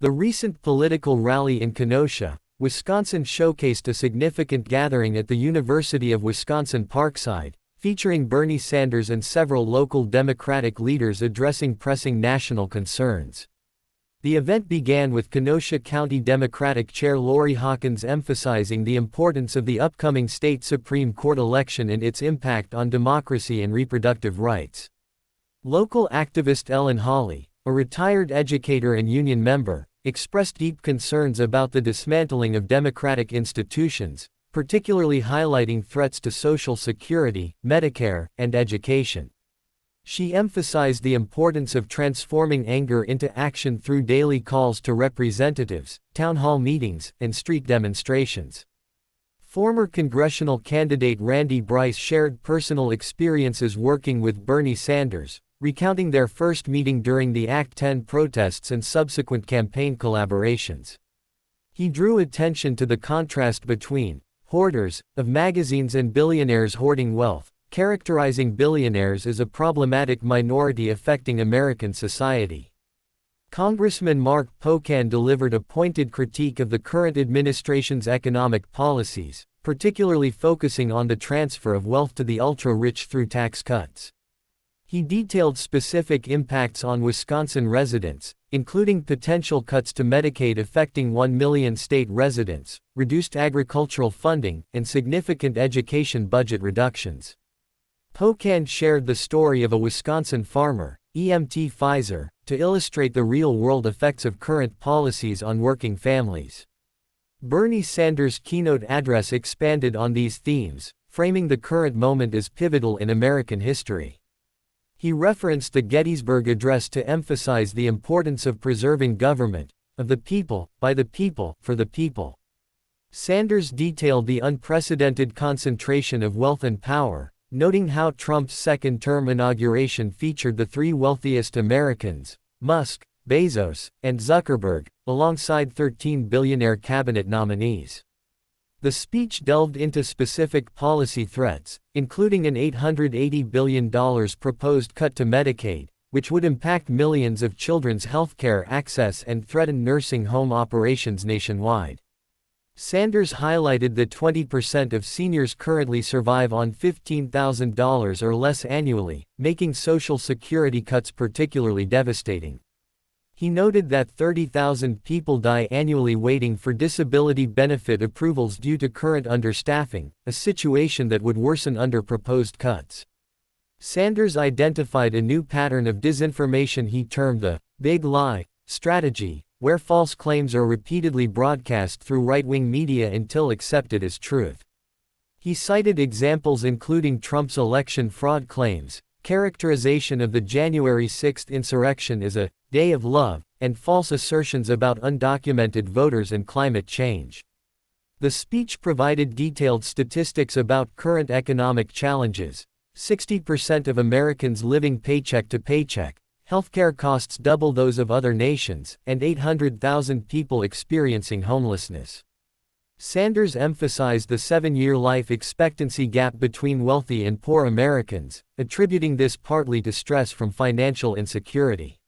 The recent political rally in Kenosha, Wisconsin showcased a significant gathering at the University of Wisconsin-Parkside, featuring Bernie Sanders and several local Democratic leaders addressing pressing national concerns. The event began with Kenosha County Democratic Chair Lori Hawkins emphasizing the importance of the upcoming state Supreme Court election and its impact on democracy and reproductive rights. Local activist Ellen Hawley, a retired educator and union member, expressed deep concerns about the dismantling of democratic institutions, particularly highlighting threats to Social Security, Medicare, and education. She emphasized the importance of transforming anger into action through daily calls to representatives, town hall meetings, and street demonstrations. Former congressional candidate Randy Bryce shared personal experiences working with Bernie Sanders, recounting their first meeting during the Act 10 protests and subsequent campaign collaborations. He drew attention to the contrast between hoarders of magazines and billionaires hoarding wealth, characterizing billionaires as a problematic minority affecting American society. Congressman Mark Pocan delivered a pointed critique of the current administration's economic policies, particularly focusing on the transfer of wealth to the ultra-rich through tax cuts. He detailed specific impacts on Wisconsin residents, including potential cuts to Medicaid affecting 1 million state residents, reduced agricultural funding, and significant education budget reductions. Pocan shared the story of a Wisconsin farmer, EMT Pfizer, to illustrate the real-world effects of current policies on working families. Bernie Sanders' keynote address expanded on these themes, framing the current moment as pivotal in American history. He referenced the Gettysburg Address to emphasize the importance of preserving government, of the people, by the people, for the people. Sanders detailed the unprecedented concentration of wealth and power, noting how Trump's second-term inauguration featured the three wealthiest Americans, Musk, Bezos, and Zuckerberg, alongside 13 billionaire cabinet nominees. The speech delved into specific policy threats, including an $880 billion proposed cut to Medicaid, which would impact millions of children's healthcare access and threaten nursing home operations nationwide. Sanders highlighted that 20% of seniors currently survive on $15,000 or less annually, making Social Security cuts particularly devastating. He noted that 30,000 people die annually waiting for disability benefit approvals due to current understaffing, a situation that would worsen under proposed cuts. Sanders identified a new pattern of disinformation he termed the big lie strategy, where false claims are repeatedly broadcast through right-wing media until accepted as truth. He cited examples including Trump's election fraud claims, characterization of the January 6 insurrection as a day of love, and false assertions about undocumented voters and climate change. The speech provided detailed statistics about current economic challenges: 60% of Americans living paycheck to paycheck, healthcare costs double those of other nations, and 800,000 people experiencing homelessness. Sanders emphasized the 7-year life expectancy gap between wealthy and poor Americans, attributing this partly to stress from financial insecurity.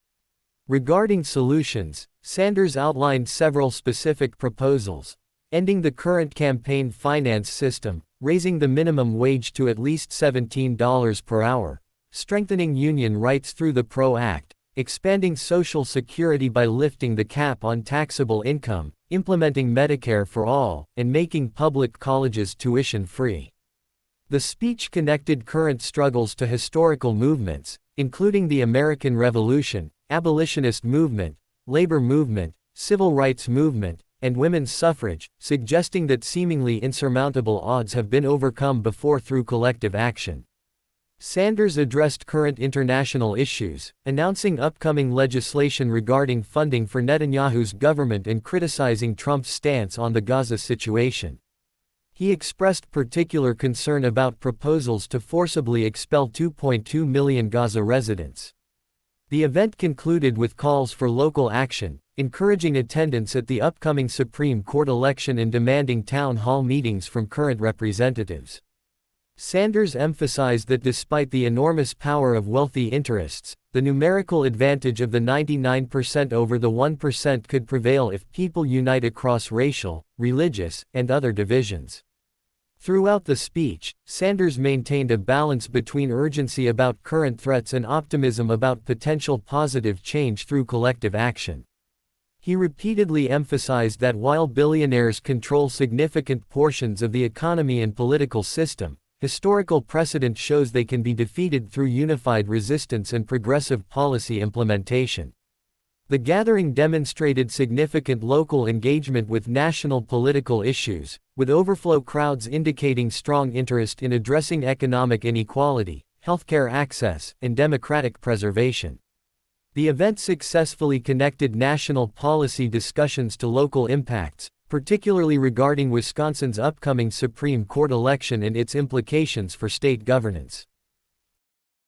Regarding solutions, Sanders outlined several specific proposals: ending the current campaign finance system, raising the minimum wage to at least $17 per hour, strengthening union rights through the PRO Act, expanding Social Security by lifting the cap on taxable income, implementing Medicare for all, and making public colleges tuition-free. The speech connected current struggles to historical movements, including the American Revolution, abolitionist movement, labor movement, civil rights movement, and women's suffrage, suggesting that seemingly insurmountable odds have been overcome before through collective action. Sanders addressed current international issues, announcing upcoming legislation regarding funding for Netanyahu's government and criticizing Trump's stance on the Gaza situation. He expressed particular concern about proposals to forcibly expel 2.2 million Gaza residents. The event concluded with calls for local action, encouraging attendance at the upcoming Supreme Court election and demanding town hall meetings from current representatives. Sanders emphasized that despite the enormous power of wealthy interests, the numerical advantage of the 99% over the 1% could prevail if people unite across racial, religious, and other divisions. Throughout the speech, Sanders maintained a balance between urgency about current threats and optimism about potential positive change through collective action. He repeatedly emphasized that while billionaires control significant portions of the economy and political system, historical precedent shows they can be defeated through unified resistance and progressive policy implementation. The gathering demonstrated significant local engagement with national political issues, with overflow crowds indicating strong interest in addressing economic inequality, healthcare access, and democratic preservation. The event successfully connected national policy discussions to local impacts, particularly regarding Wisconsin's upcoming Supreme Court election and its implications for state governance.